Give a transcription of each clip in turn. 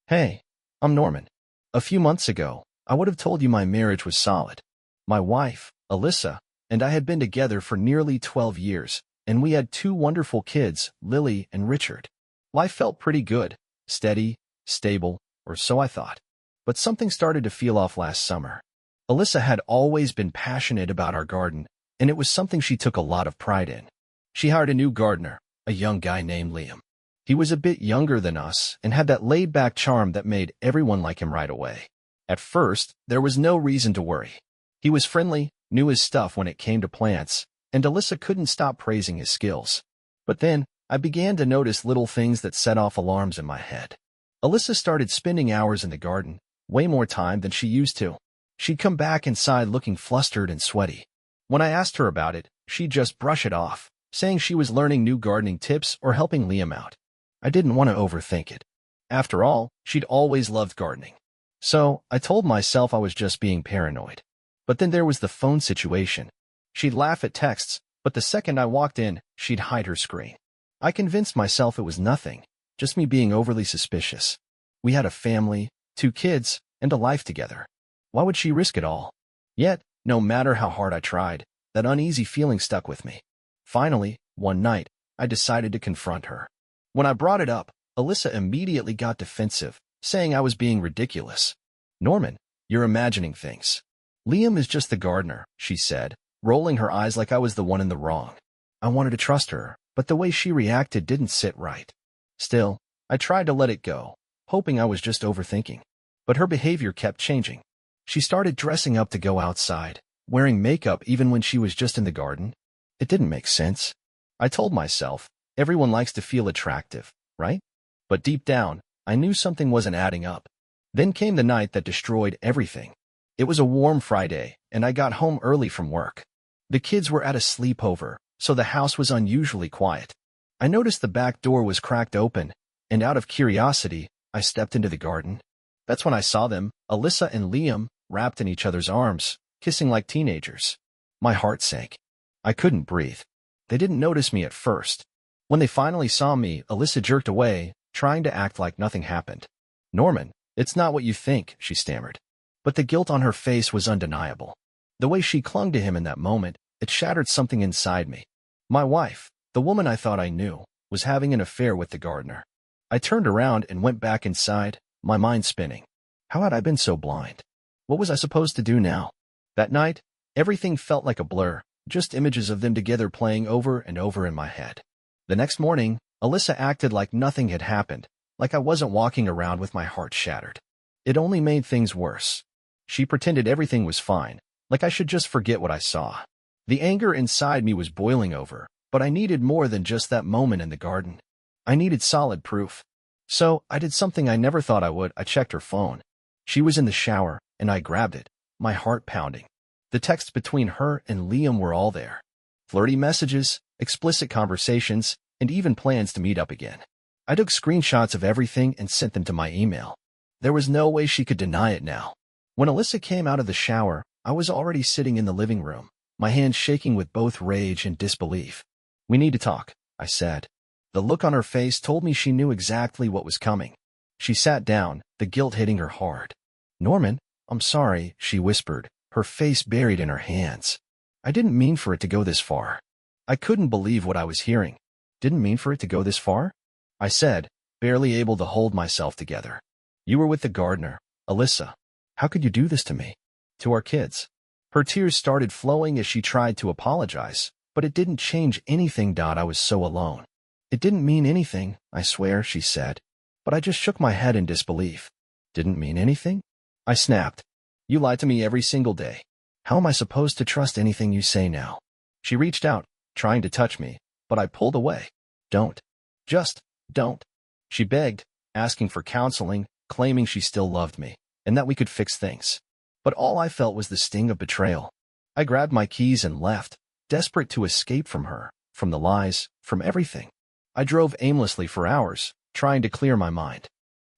Hey, I'm Norman. A few months ago, I would have told you my marriage was solid. My wife, Alyssa, and I had been together for nearly 12 years, and we had two wonderful kids, Lily and Richard. Life felt pretty good, steady, stable, or so I thought. But something started to feel off last summer. Alyssa had always been passionate about our garden, and it was something she took a lot of pride in. She hired a new gardener, a young guy named Liam. He was a bit younger than us and had that laid-back charm that made everyone like him right away. At first, there was no reason to worry. He was friendly, knew his stuff when it came to plants, and Alyssa couldn't stop praising his skills. But then, I began to notice little things that set off alarms in my head. Alyssa started spending hours in the garden, way more time than she used to. She'd come back inside looking flustered and sweaty. When I asked her about it, she'd just brush it off, saying she was learning new gardening tips or helping Liam out. I didn't want to overthink it. After all, she'd always loved gardening. So, I told myself I was just being paranoid. But then there was the phone situation. She'd laugh at texts, but the second I walked in, she'd hide her screen. I convinced myself it was nothing, just me being overly suspicious. We had a family, two kids, and a life together. Why would she risk it all? Yet, no matter how hard I tried, that uneasy feeling stuck with me. Finally, one night, I decided to confront her. When I brought it up, Alyssa immediately got defensive, saying I was being ridiculous. "Norman, you're imagining things. Liam is just the gardener," she said, rolling her eyes like I was the one in the wrong. I wanted to trust her, but the way she reacted didn't sit right. Still, I tried to let it go, hoping I was just overthinking. But her behavior kept changing. She started dressing up to go outside, wearing makeup even when she was just in the garden. It didn't make sense. I told myself, everyone likes to feel attractive, right? But deep down, I knew something wasn't adding up. Then came the night that destroyed everything. It was a warm Friday, and I got home early from work. The kids were at a sleepover, so the house was unusually quiet. I noticed the back door was cracked open, and out of curiosity, I stepped into the garden. That's when I saw them, Alyssa and Liam, wrapped in each other's arms, kissing like teenagers. My heart sank. I couldn't breathe. They didn't notice me at first. When they finally saw me, Alyssa jerked away, trying to act like nothing happened. "Norman, it's not what you think," she stammered. But the guilt on her face was undeniable. The way she clung to him in that moment, it shattered something inside me. My wife, the woman I thought I knew, was having an affair with the gardener. I turned around and went back inside, my mind spinning. How had I been so blind? What was I supposed to do now? That night, everything felt like a blur, just images of them together playing over and over in my head. The next morning, Alyssa acted like nothing had happened, like I wasn't walking around with my heart shattered. It only made things worse. She pretended everything was fine, like I should just forget what I saw. The anger inside me was boiling over, but I needed more than just that moment in the garden. I needed solid proof. So, I did something I never thought I would. I checked her phone. She was in the shower, and I grabbed it, my heart pounding. The texts between her and Liam were all there. Flirty messages, explicit conversations, and even plans to meet up again. I took screenshots of everything and sent them to my email. There was no way she could deny it now. When Alyssa came out of the shower, I was already sitting in the living room, my hands shaking with both rage and disbelief. "We need to talk," I said. The look on her face told me she knew exactly what was coming. She sat down, the guilt hitting her hard. "Norman, I'm sorry," she whispered, her face buried in her hands. "I didn't mean for it to go this far." I couldn't believe what I was hearing. "Didn't mean for it to go this far?" I said, barely able to hold myself together. "You were with the gardener, Alyssa. How could you do this to me? To our kids?" Her tears started flowing as she tried to apologize, but it didn't change anything. I was so alone. "It didn't mean anything, I swear," she said. But I just shook my head in disbelief. "Didn't mean anything?" I snapped. "You lie to me every single day. How am I supposed to trust anything you say now?" She reached out, trying to touch me, but I pulled away. "Don't. Just don't." She begged, asking for counseling, claiming she still loved me, and that we could fix things. But all I felt was the sting of betrayal. I grabbed my keys and left, desperate to escape from her, from the lies, from everything. I drove aimlessly for hours, trying to clear my mind.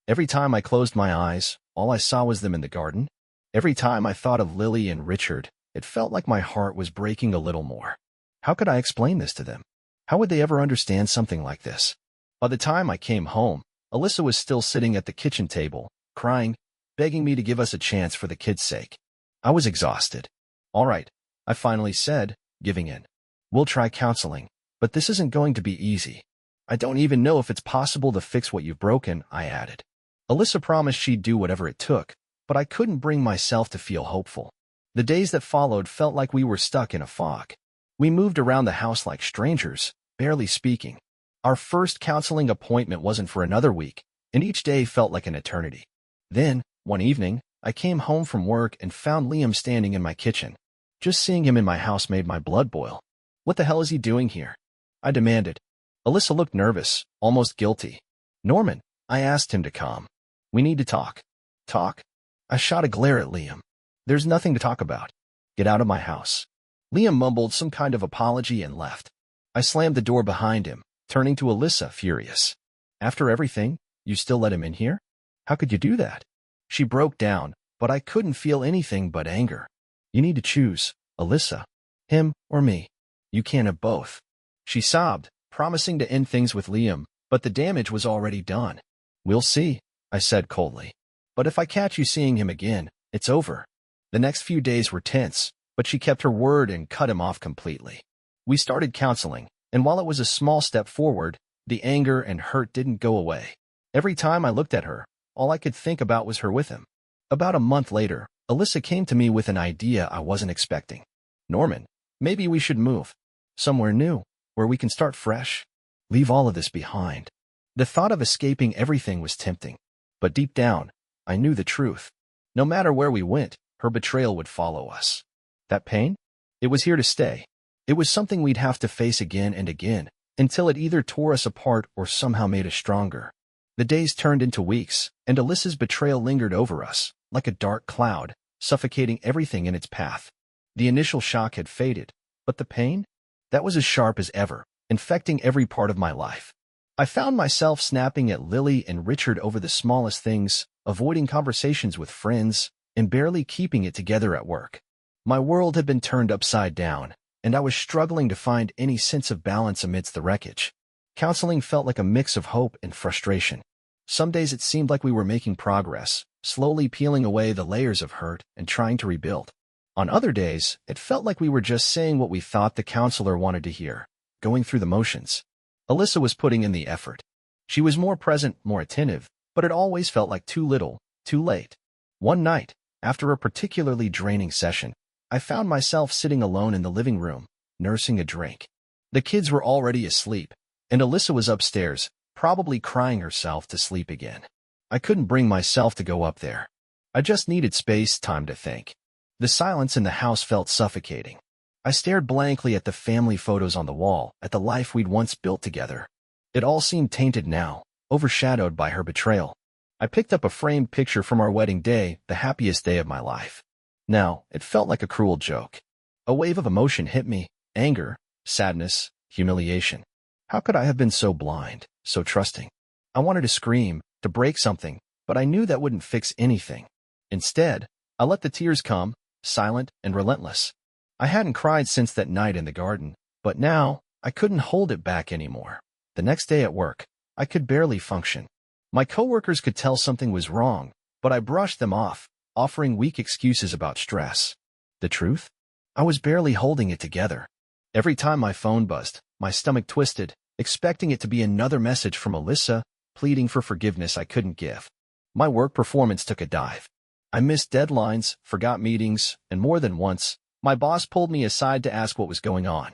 Every time I closed my eyes, all I saw was them in the garden. Every time I thought of Lily and Richard, it felt like my heart was breaking a little more. How could I explain this to them? How would they ever understand something like this? By the time I came home, Alyssa was still sitting at the kitchen table, crying, begging me to give us a chance for the kids' sake. I was exhausted. All right, I finally said, giving in. We'll try counseling, but this isn't going to be easy. I don't even know if it's possible to fix what you've broken, I added. Alyssa promised she'd do whatever it took, but I couldn't bring myself to feel hopeful. The days that followed felt like we were stuck in a fog. We moved around the house like strangers, barely speaking. Our first counseling appointment wasn't for another week, and each day felt like an eternity. Then, one evening, I came home from work and found Liam standing in my kitchen. Just seeing him in my house made my blood boil. What the hell is he doing here? I demanded. Alyssa looked nervous, almost guilty. Norman, I asked him to come. We need to talk. Talk? I shot a glare at Liam. There's nothing to talk about. Get out of my house. Liam mumbled some kind of apology and left. I slammed the door behind him, turning to Alyssa, furious. After everything, you still let him in here? How could you do that? She broke down, but I couldn't feel anything but anger. You need to choose, Alyssa. Him or me. You can't have both. She sobbed, promising to end things with Liam, but the damage was already done. We'll see, I said coldly. But if I catch you seeing him again, it's over. The next few days were tense, but she kept her word and cut him off completely. We started counseling, and while it was a small step forward, the anger and hurt didn't go away. Every time I looked at her, all I could think about was her with him. About a month later, Alyssa came to me with an idea I wasn't expecting. Norman, maybe we should move. Somewhere new, where we can start fresh. Leave all of this behind. The thought of escaping everything was tempting. But deep down, I knew the truth. No matter where we went, her betrayal would follow us. That pain? It was here to stay. It was something we'd have to face again and again, until it either tore us apart or somehow made us stronger. The days turned into weeks, and Alyssa's betrayal lingered over us, like a dark cloud, suffocating everything in its path. The initial shock had faded, but the pain? That was as sharp as ever, infecting every part of my life. I found myself snapping at Lily and Richard over the smallest things, avoiding conversations with friends, and barely keeping it together at work. My world had been turned upside down, and I was struggling to find any sense of balance amidst the wreckage. Counseling felt like a mix of hope and frustration. Some days it seemed like we were making progress, slowly peeling away the layers of hurt and trying to rebuild. On other days, it felt like we were just saying what we thought the counselor wanted to hear, going through the motions. Alyssa was putting in the effort. She was more present, more attentive, but it always felt like too little, too late. One night, after a particularly draining session, I found myself sitting alone in the living room, nursing a drink. The kids were already asleep, and Alyssa was upstairs, probably crying herself to sleep again. I couldn't bring myself to go up there. I just needed space, time to think. The silence in the house felt suffocating. I stared blankly at the family photos on the wall, at the life we'd once built together. It all seemed tainted now, overshadowed by her betrayal. I picked up a framed picture from our wedding day, the happiest day of my life. Now, it felt like a cruel joke. A wave of emotion hit me, anger, sadness, humiliation. How could I have been so blind, so trusting? I wanted to scream, to break something, but I knew that wouldn't fix anything. Instead, I let the tears come, silent and relentless. I hadn't cried since that night in the garden, but now, I couldn't hold it back anymore. The next day at work, I could barely function. My coworkers could tell something was wrong, but I brushed them off, offering weak excuses about stress. The truth? I was barely holding it together. Every time my phone buzzed, my stomach twisted, expecting it to be another message from Alyssa, pleading for forgiveness I couldn't give. My work performance took a dive. I missed deadlines, forgot meetings, and more than once, my boss pulled me aside to ask what was going on.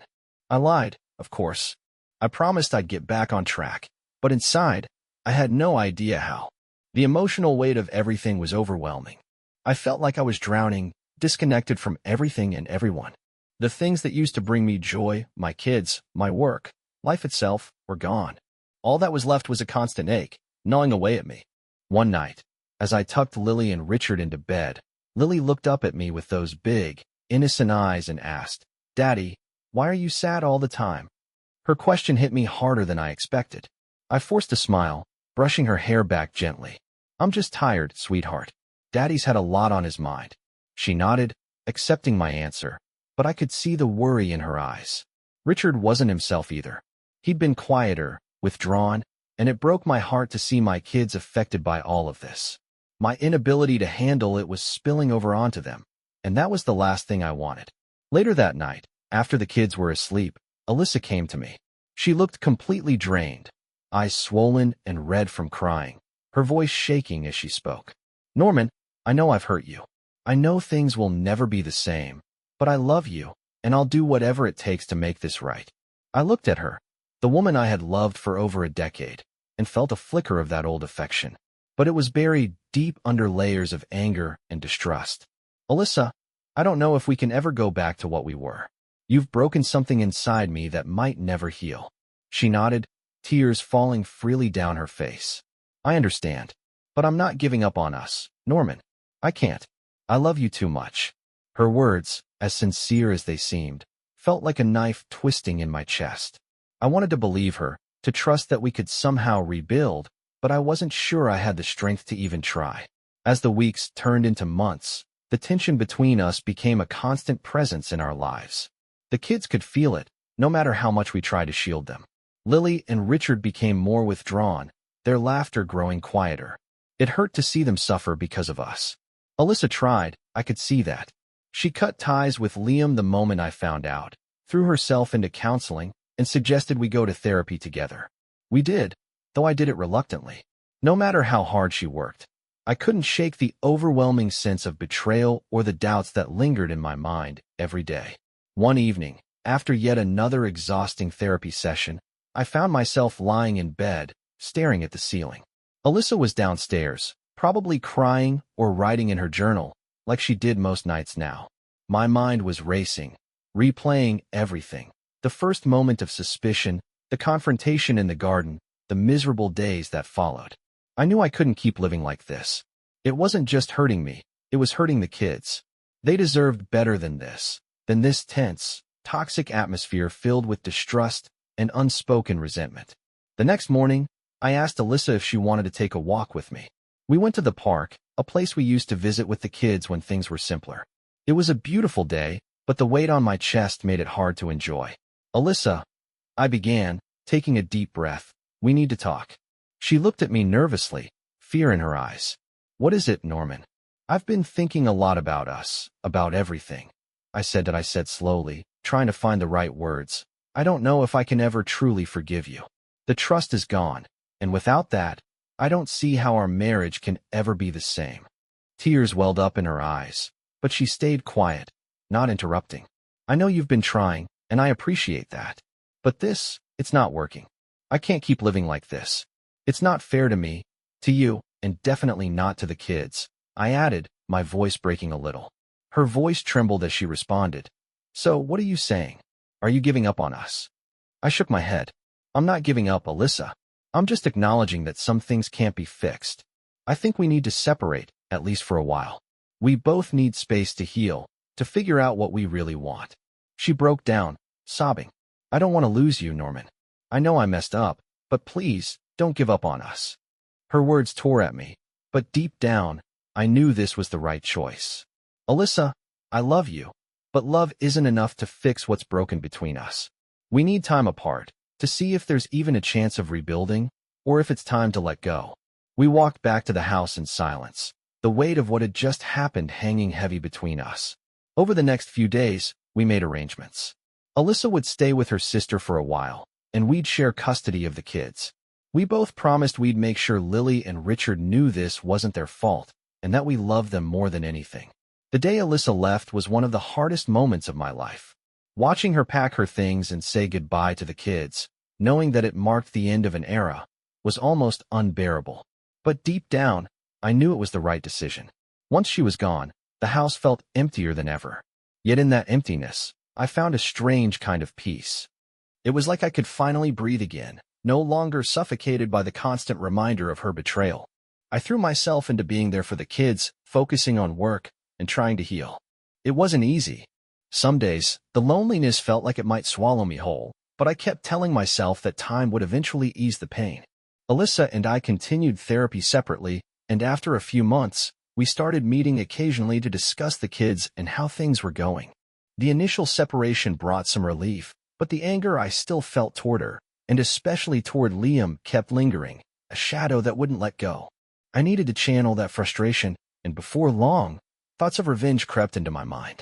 I lied, of course. I promised I'd get back on track, but inside, I had no idea how. The emotional weight of everything was overwhelming. I felt like I was drowning, disconnected from everything and everyone. The things that used to bring me joy, my kids, my work, life itself, were gone. All that was left was a constant ache, gnawing away at me. One night, as I tucked Lily and Richard into bed, Lily looked up at me with those big, innocent eyes and asked, "Daddy, why are you sad all the time?" Her question hit me harder than I expected. I forced a smile, brushing her hair back gently. "I'm just tired, sweetheart. Daddy's had a lot on his mind." She nodded, accepting my answer, but I could see the worry in her eyes. Richard wasn't himself either. He'd been quieter, withdrawn, and it broke my heart to see my kids affected by all of this. My inability to handle it was spilling over onto them, and that was the last thing I wanted. Later that night, after the kids were asleep, Alyssa came to me. She looked completely drained, eyes swollen and red from crying, her voice shaking as she spoke. "Norman, I know I've hurt you. I know things will never be the same, but I love you, and I'll do whatever it takes to make this right." I looked at her, the woman I had loved for over a decade, and felt a flicker of that old affection. But it was buried deep under layers of anger and distrust. "Alyssa, I don't know if we can ever go back to what we were. You've broken something inside me that might never heal." She nodded, tears falling freely down her face. "I understand, but I'm not giving up on us, Norman. I can't. I love you too much." Her words, as sincere as they seemed, felt like a knife twisting in my chest. I wanted to believe her, to trust that we could somehow rebuild, but I wasn't sure I had the strength to even try. As the weeks turned into months, the tension between us became a constant presence in our lives. The kids could feel it, no matter how much we tried to shield them. Lily and Richard became more withdrawn, their laughter growing quieter. It hurt to see them suffer because of us. Alyssa tried, I could see that. She cut ties with Liam the moment I found out, threw herself into counseling, and suggested we go to therapy together. We did, though I did it reluctantly. No matter how hard she worked, I couldn't shake the overwhelming sense of betrayal or the doubts that lingered in my mind every day. One evening, after yet another exhausting therapy session, I found myself lying in bed, staring at the ceiling. Alyssa was downstairs, probably crying or writing in her journal, like she did most nights now. My mind was racing, replaying everything. The first moment of suspicion, the confrontation in the garden, the miserable days that followed. I knew I couldn't keep living like this. It wasn't just hurting me, it was hurting the kids. They deserved better than this tense, toxic atmosphere filled with distrust and unspoken resentment. The next morning, I asked Alyssa if she wanted to take a walk with me. We went to the park, a place we used to visit with the kids when things were simpler. It was a beautiful day, but the weight on my chest made it hard to enjoy. "Alyssa," I began, taking a deep breath, "we need to talk." She looked at me nervously, fear in her eyes. "What is it, Norman?" "I've been thinking a lot about us, about everything," I said slowly, trying to find the right words. "I don't know if I can ever truly forgive you. The trust is gone, and without that, I don't see how our marriage can ever be the same." Tears welled up in her eyes, but she stayed quiet, not interrupting. "I know you've been trying, and I appreciate that. But it's not working. I can't keep living like this. It's not fair to me, to you, and definitely not to the kids," I added, my voice breaking a little. Her voice trembled as she responded. "So, what are you saying? Are you giving up on us?" I shook my head. "I'm not giving up, Alyssa. I'm just acknowledging that some things can't be fixed. I think we need to separate, at least for a while. We both need space to heal, to figure out what we really want." She broke down, sobbing. "I don't want to lose you, Norman. I know I messed up, but please, don't give up on us." Her words tore at me, but deep down, I knew this was the right choice. "Alyssa, I love you, but love isn't enough to fix what's broken between us. We need time apart, to see if there's even a chance of rebuilding, or if it's time to let go." We walked back to the house in silence, the weight of what had just happened hanging heavy between us. Over the next few days, we made arrangements. Alyssa would stay with her sister for a while, and we'd share custody of the kids. We both promised we'd make sure Lily and Richard knew this wasn't their fault, and that we loved them more than anything. The day Alyssa left was one of the hardest moments of my life. Watching her pack her things and say goodbye to the kids, knowing that it marked the end of an era, was almost unbearable. But deep down, I knew it was the right decision. Once she was gone, the house felt emptier than ever. Yet in that emptiness, I found a strange kind of peace. It was like I could finally breathe again, no longer suffocated by the constant reminder of her betrayal. I threw myself into being there for the kids, focusing on work and trying to heal. It wasn't easy. Some days, the loneliness felt like it might swallow me whole, but I kept telling myself that time would eventually ease the pain. Alyssa and I continued therapy separately, and after a few months, we started meeting occasionally to discuss the kids and how things were going. The initial separation brought some relief, but the anger I still felt toward her, and especially toward Liam, kept lingering, a shadow that wouldn't let go. I needed to channel that frustration, and before long, thoughts of revenge crept into my mind.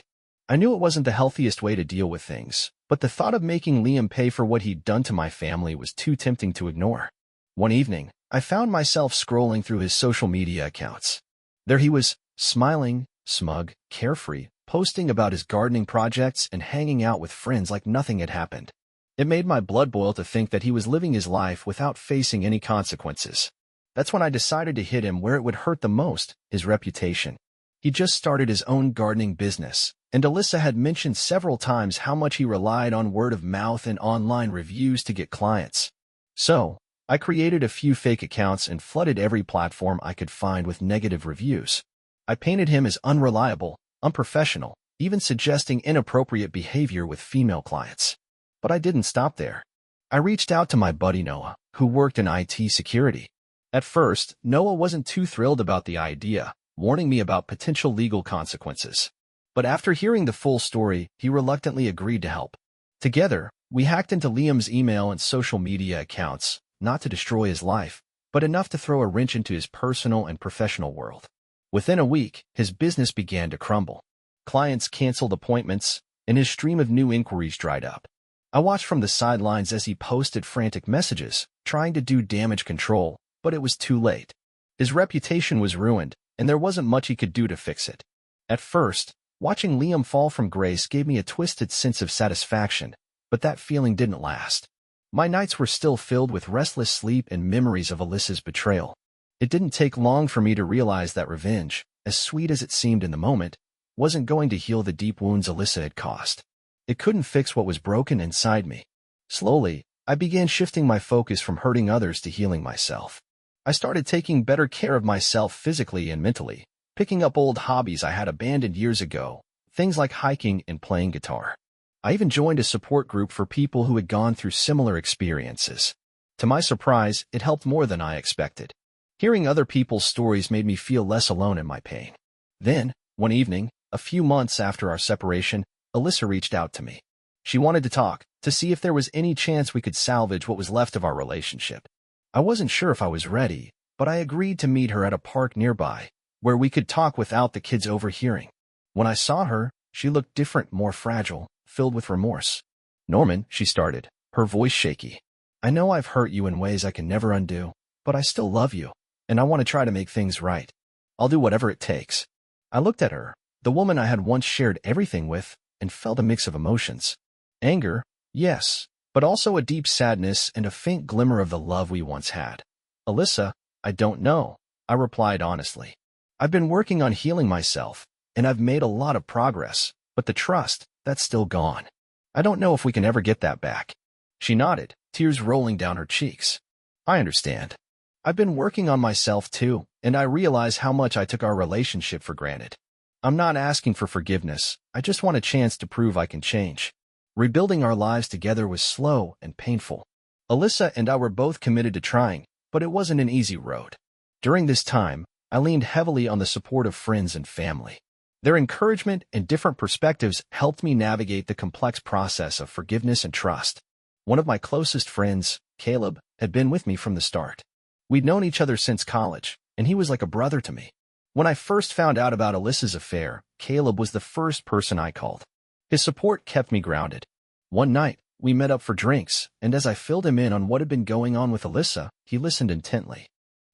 I knew it wasn't the healthiest way to deal with things, but the thought of making Liam pay for what he'd done to my family was too tempting to ignore. One evening, I found myself scrolling through his social media accounts. There he was, smiling, smug, carefree, posting about his gardening projects and hanging out with friends like nothing had happened. It made my blood boil to think that he was living his life without facing any consequences. That's when I decided to hit him where it would hurt the most, his reputation. He just started his own gardening business, and Alyssa had mentioned several times how much he relied on word of mouth and online reviews to get clients. So, I created a few fake accounts and flooded every platform I could find with negative reviews. I painted him as unreliable, unprofessional, even suggesting inappropriate behavior with female clients. But I didn't stop there. I reached out to my buddy Noah, who worked in IT security. At first, Noah wasn't too thrilled about the idea, warning me about potential legal consequences. But after hearing the full story, he reluctantly agreed to help. Together, we hacked into Liam's email and social media accounts, not to destroy his life, but enough to throw a wrench into his personal and professional world. Within a week, his business began to crumble. Clients canceled appointments, and his stream of new inquiries dried up. I watched from the sidelines as he posted frantic messages, trying to do damage control, but it was too late. His reputation was ruined, and there wasn't much he could do to fix it. At first, watching Liam fall from grace gave me a twisted sense of satisfaction, but that feeling didn't last. My nights were still filled with restless sleep and memories of Alyssa's betrayal. It didn't take long for me to realize that revenge, as sweet as it seemed in the moment, wasn't going to heal the deep wounds Alyssa had caused. It couldn't fix what was broken inside me. Slowly, I began shifting my focus from hurting others to healing myself. I started taking better care of myself physically and mentally, picking up old hobbies I had abandoned years ago, things like hiking and playing guitar. I even joined a support group for people who had gone through similar experiences. To my surprise, it helped more than I expected. Hearing other people's stories made me feel less alone in my pain. Then, one evening, a few months after our separation, Alyssa reached out to me. She wanted to talk, to see if there was any chance we could salvage what was left of our relationship. I wasn't sure if I was ready, but I agreed to meet her at a park nearby, where we could talk without the kids overhearing. When I saw her, she looked different, more fragile, filled with remorse. "Norman," she started, her voice shaky. "I know I've hurt you in ways I can never undo, but I still love you, and I want to try to make things right. I'll do whatever it takes." I looked at her, the woman I had once shared everything with, and felt a mix of emotions. Anger, yes, but also a deep sadness and a faint glimmer of the love we once had. "Alyssa, I don't know," I replied honestly. "I've been working on healing myself, and I've made a lot of progress, but the trust, that's still gone. I don't know if we can ever get that back." She nodded, tears rolling down her cheeks. "I understand. I've been working on myself too, and I realize how much I took our relationship for granted. I'm not asking for forgiveness, I just want a chance to prove I can change." Rebuilding our lives together was slow and painful. Alyssa and I were both committed to trying, but it wasn't an easy road. During this time, I leaned heavily on the support of friends and family. Their encouragement and different perspectives helped me navigate the complex process of forgiveness and trust. One of my closest friends, Caleb, had been with me from the start. We'd known each other since college, and he was like a brother to me. When I first found out about Alyssa's affair, Caleb was the first person I called. His support kept me grounded. One night, we met up for drinks, and as I filled him in on what had been going on with Alyssa, he listened intently.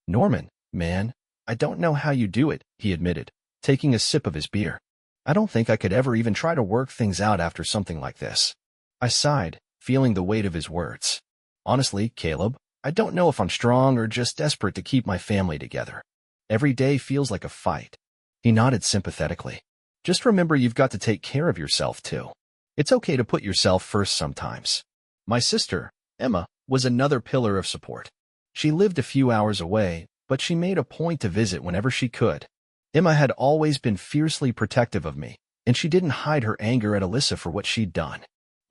"Norman, man, I don't know how you do it," he admitted, taking a sip of his beer. "I don't think I could ever even try to work things out after something like this." I sighed, feeling the weight of his words. "Honestly, Caleb, I don't know if I'm strong or just desperate to keep my family together. Every day feels like a fight." He nodded sympathetically. "Just remember you've got to take care of yourself too. It's okay to put yourself first sometimes." My sister, Emma, was another pillar of support. She lived a few hours away, but she made a point to visit whenever she could. Emma had always been fiercely protective of me, and she didn't hide her anger at Alyssa for what she'd done.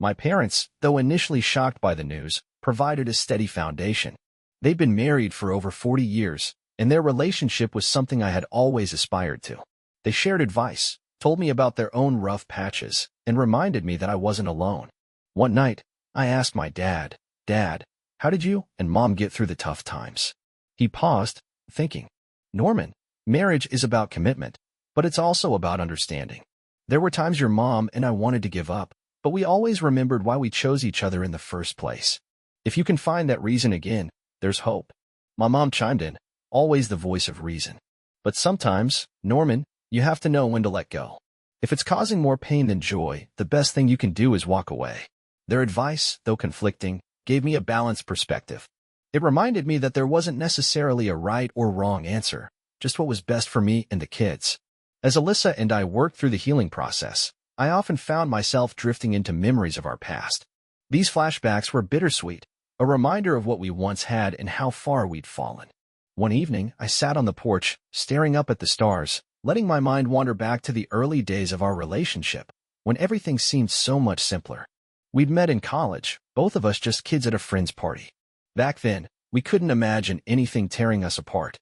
My parents, though initially shocked by the news, provided a steady foundation. They'd been married for over 40 years, and their relationship was something I had always aspired to. They shared advice, told me about their own rough patches, and reminded me that I wasn't alone. One night, I asked my dad, "Dad, How did you and Mom get through the tough times? He paused, thinking. Norman, marriage is about commitment, but it's also about understanding. There were times your mom and I wanted to give up, but we always remembered why we chose each other in the first place. If you can find that reason again, there's hope. My mom chimed in, always the voice of reason. But sometimes, Norman, you have to know when to let go. If it's causing more pain than joy, the best thing you can do is walk away. Their advice, though conflicting, gave me a balanced perspective. It reminded me that there wasn't necessarily a right or wrong answer, just what was best for me and the kids. As Alyssa and I worked through the healing process, I often found myself drifting into memories of our past. These flashbacks were bittersweet, a reminder of what we once had and how far we'd fallen. One evening, I sat on the porch, staring up at the stars, letting my mind wander back to the early days of our relationship, when everything seemed so much simpler. We'd met in college, both of us just kids at a friend's party. Back then, we couldn't imagine anything tearing us apart.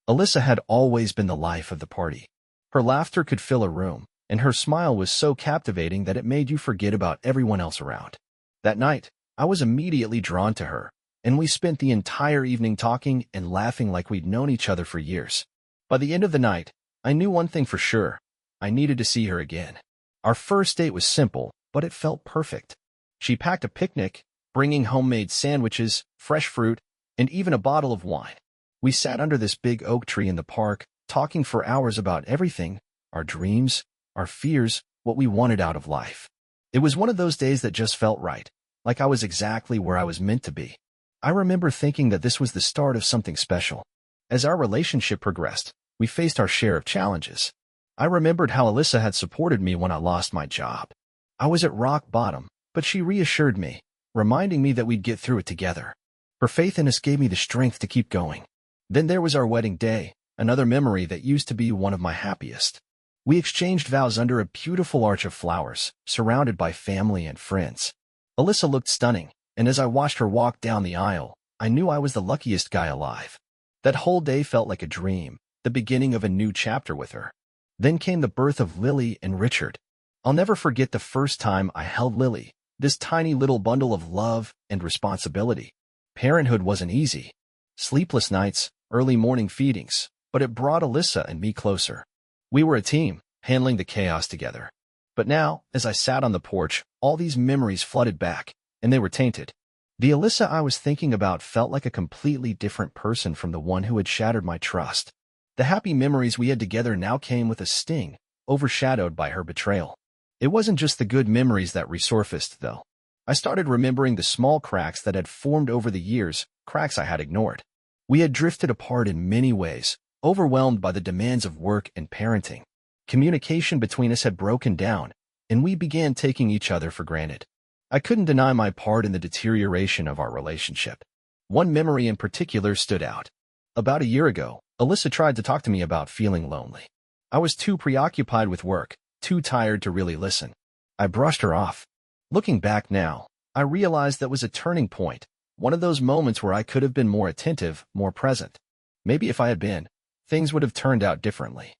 Alyssa had always been the life of the party. Her laughter could fill a room, and her smile was so captivating that it made you forget about everyone else around. That night, I was immediately drawn to her, and we spent the entire evening talking and laughing like we'd known each other for years. By the end of the night, I knew one thing for sure. I needed to see her again. Our first date was simple, but it felt perfect. She packed a picnic, bringing homemade sandwiches, fresh fruit, and even a bottle of wine. We sat under this big oak tree in the park, talking for hours about everything, our dreams, our fears, what we wanted out of life. It was one of those days that just felt right, like I was exactly where I was meant to be. I remember thinking that this was the start of something special. As our relationship progressed, we faced our share of challenges. I remembered how Alyssa had supported me when I lost my job. I was at rock bottom, but she reassured me, reminding me that we'd get through it together. Her faith in us gave me the strength to keep going. Then there was our wedding day, another memory that used to be one of my happiest. We exchanged vows under a beautiful arch of flowers, surrounded by family and friends. Alyssa looked stunning, and as I watched her walk down the aisle, I knew I was the luckiest guy alive. That whole day felt like a dream, the beginning of a new chapter with her. Then came the birth of Lily and Richard. I'll never forget the first time I held Lily, this tiny little bundle of love and responsibility. Parenthood wasn't easy. Sleepless nights, early morning feedings, but it brought Alyssa and me closer. We were a team, handling the chaos together. But now, as I sat on the porch, all these memories flooded back, and they were tainted. The Alyssa I was thinking about felt like a completely different person from the one who had shattered my trust. The happy memories we had together now came with a sting, overshadowed by her betrayal. It wasn't just the good memories that resurfaced, though. I started remembering the small cracks that had formed over the years, cracks I had ignored. We had drifted apart in many ways, overwhelmed by the demands of work and parenting. Communication between us had broken down, and we began taking each other for granted. I couldn't deny my part in the deterioration of our relationship. One memory in particular stood out. About a year ago, Alyssa tried to talk to me about feeling lonely. I was too preoccupied with work, too tired to really listen. I brushed her off. Looking back now, I realized that was a turning point, one of those moments where I could have been more attentive, more present. Maybe if I had been, things would have turned out differently.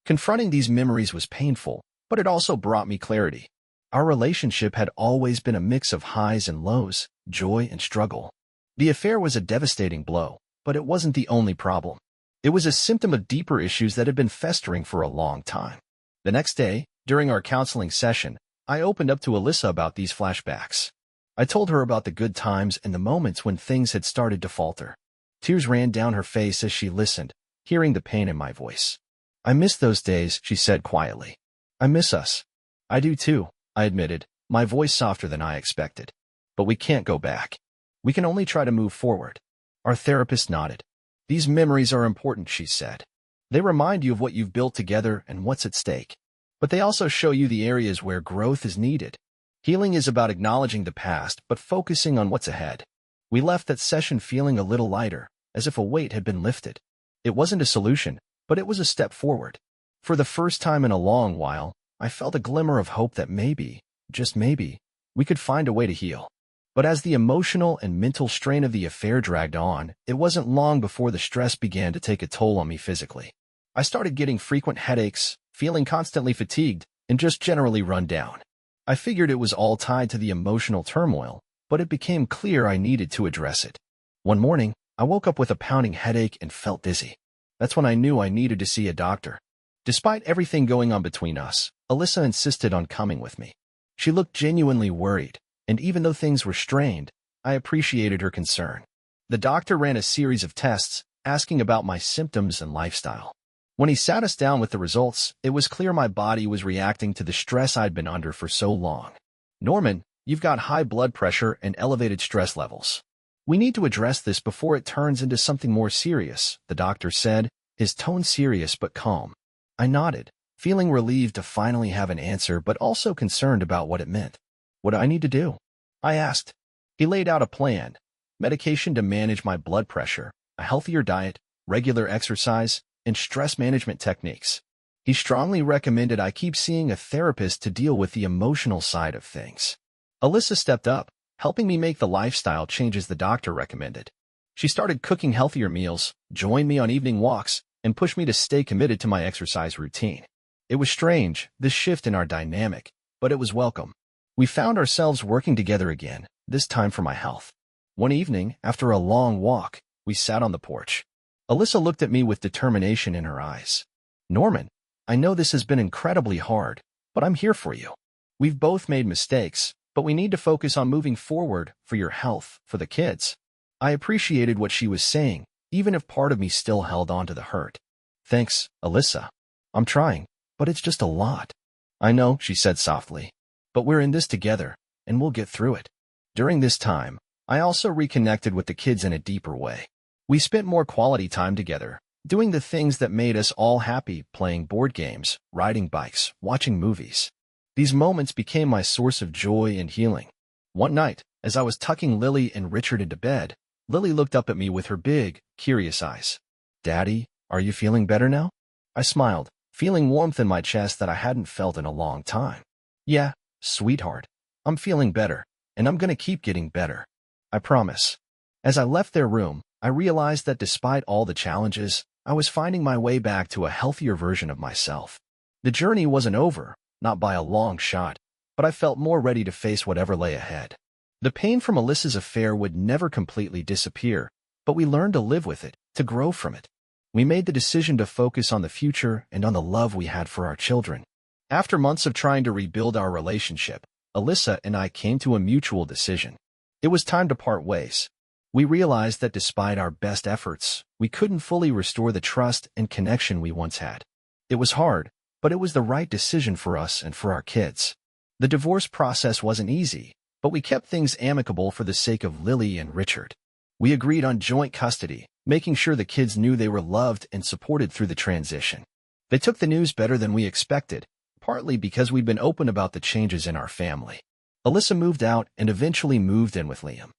Confronting these memories was painful, but it also brought me clarity. Our relationship had always been a mix of highs and lows, joy and struggle. The affair was a devastating blow, but it wasn't the only problem. It was a symptom of deeper issues that had been festering for a long time. The next day, during our counseling session, I opened up to Alyssa about these flashbacks. I told her about the good times and the moments when things had started to falter. Tears ran down her face as she listened, hearing the pain in my voice. I miss those days, she said quietly. I miss us. I do too, I admitted, my voice softer than I expected. But we can't go back. We can only try to move forward. Our therapist nodded. These memories are important, she said. They remind you of what you've built together and what's at stake. But they also show you the areas where growth is needed. Healing is about acknowledging the past, but focusing on what's ahead. We left that session feeling a little lighter, as if a weight had been lifted. It wasn't a solution, but it was a step forward. For the first time in a long while, I felt a glimmer of hope that maybe, just maybe, we could find a way to heal. But as the emotional and mental strain of the affair dragged on, it wasn't long before the stress began to take a toll on me physically. I started getting frequent headaches, feeling constantly fatigued, and just generally run down. I figured it was all tied to the emotional turmoil, but it became clear I needed to address it. One morning, I woke up with a pounding headache and felt dizzy. That's when I knew I needed to see a doctor. Despite everything going on between us, Alyssa insisted on coming with me. She looked genuinely worried, and even though things were strained, I appreciated her concern. The doctor ran a series of tests, asking about my symptoms and lifestyle. When he sat us down with the results, it was clear my body was reacting to the stress I'd been under for so long. "Norman, you've got high blood pressure and elevated stress levels. We need to address this before it turns into something more serious," the doctor said, his tone serious but calm. I nodded, feeling relieved to finally have an answer but also concerned about what it meant. "What do I need to do?" I asked. He laid out a plan: medication to manage my blood pressure, a healthier diet, regular exercise, and stress management techniques. He strongly recommended I keep seeing a therapist to deal with the emotional side of things. Alyssa stepped up, helping me make the lifestyle changes the doctor recommended. She started cooking healthier meals, joined me on evening walks, and pushed me to stay committed to my exercise routine. It was strange, this shift in our dynamic, but it was welcome. We found ourselves working together again, this time for my health. One evening, after a long walk, we sat on the porch. Alyssa looked at me with determination in her eyes. "Norman, I know this has been incredibly hard, but I'm here for you. We've both made mistakes, but we need to focus on moving forward for your health, for the kids." I appreciated what she was saying, even if part of me still held on to the hurt. "Thanks, Alyssa. I'm trying, but it's just a lot." "I know," she said softly, "but we're in this together, and we'll get through it." During this time, I also reconnected with the kids in a deeper way. We spent more quality time together, doing the things that made us all happy, playing board games, riding bikes, watching movies. These moments became my source of joy and healing. One night, as I was tucking Lily and Richard into bed, Lily looked up at me with her big, curious eyes. "Daddy, are you feeling better now?" I smiled, feeling warmth in my chest that I hadn't felt in a long time. "Yeah, sweetheart. I'm feeling better, and I'm gonna keep getting better. I promise." As I left their room, I realized that despite all the challenges, I was finding my way back to a healthier version of myself. The journey wasn't over, not by a long shot, but I felt more ready to face whatever lay ahead. The pain from Alyssa's affair would never completely disappear, but we learned to live with it, to grow from it. We made the decision to focus on the future and on the love we had for our children. After months of trying to rebuild our relationship, Alyssa and I came to a mutual decision. It was time to part ways. We realized that despite our best efforts, we couldn't fully restore the trust and connection we once had. It was hard, but it was the right decision for us and for our kids. The divorce process wasn't easy, but we kept things amicable for the sake of Lily and Richard. We agreed on joint custody, making sure the kids knew they were loved and supported through the transition. They took the news better than we expected, partly because we'd been open about the changes in our family. Alyssa moved out and eventually moved in with Liam.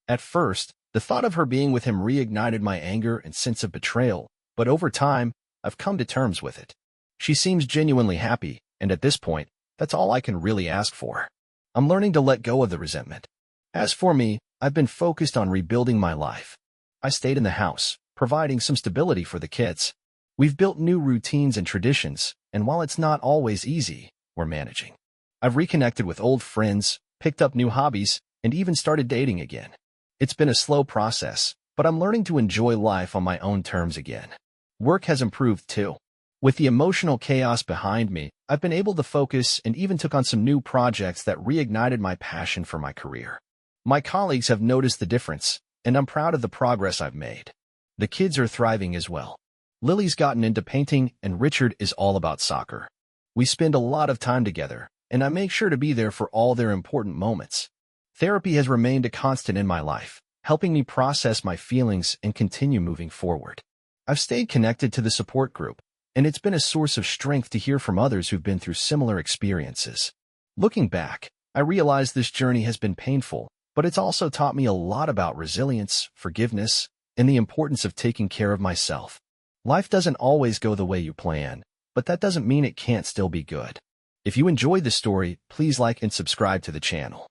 At first, the thought of her being with him reignited my anger and sense of betrayal, but over time, I've come to terms with it. She seems genuinely happy, and at this point, that's all I can really ask for. I'm learning to let go of the resentment. As for me, I've been focused on rebuilding my life. I stayed in the house, providing some stability for the kids. We've built new routines and traditions, and while it's not always easy, we're managing. I've reconnected with old friends, picked up new hobbies, and even started dating again. It's been a slow process, but I'm learning to enjoy life on my own terms again. Work has improved too. With the emotional chaos behind me, I've been able to focus and even took on some new projects that reignited my passion for my career. My colleagues have noticed the difference, and I'm proud of the progress I've made. The kids are thriving as well. Lily's gotten into painting, and Richard is all about soccer. We spend a lot of time together, and I make sure to be there for all their important moments. Therapy has remained a constant in my life, helping me process my feelings and continue moving forward. I've stayed connected to the support group, and it's been a source of strength to hear from others who've been through similar experiences. Looking back, I realize this journey has been painful, but it's also taught me a lot about resilience, forgiveness, and the importance of taking care of myself. Life doesn't always go the way you plan, but that doesn't mean it can't still be good. If you enjoyed the story, please like and subscribe to the channel.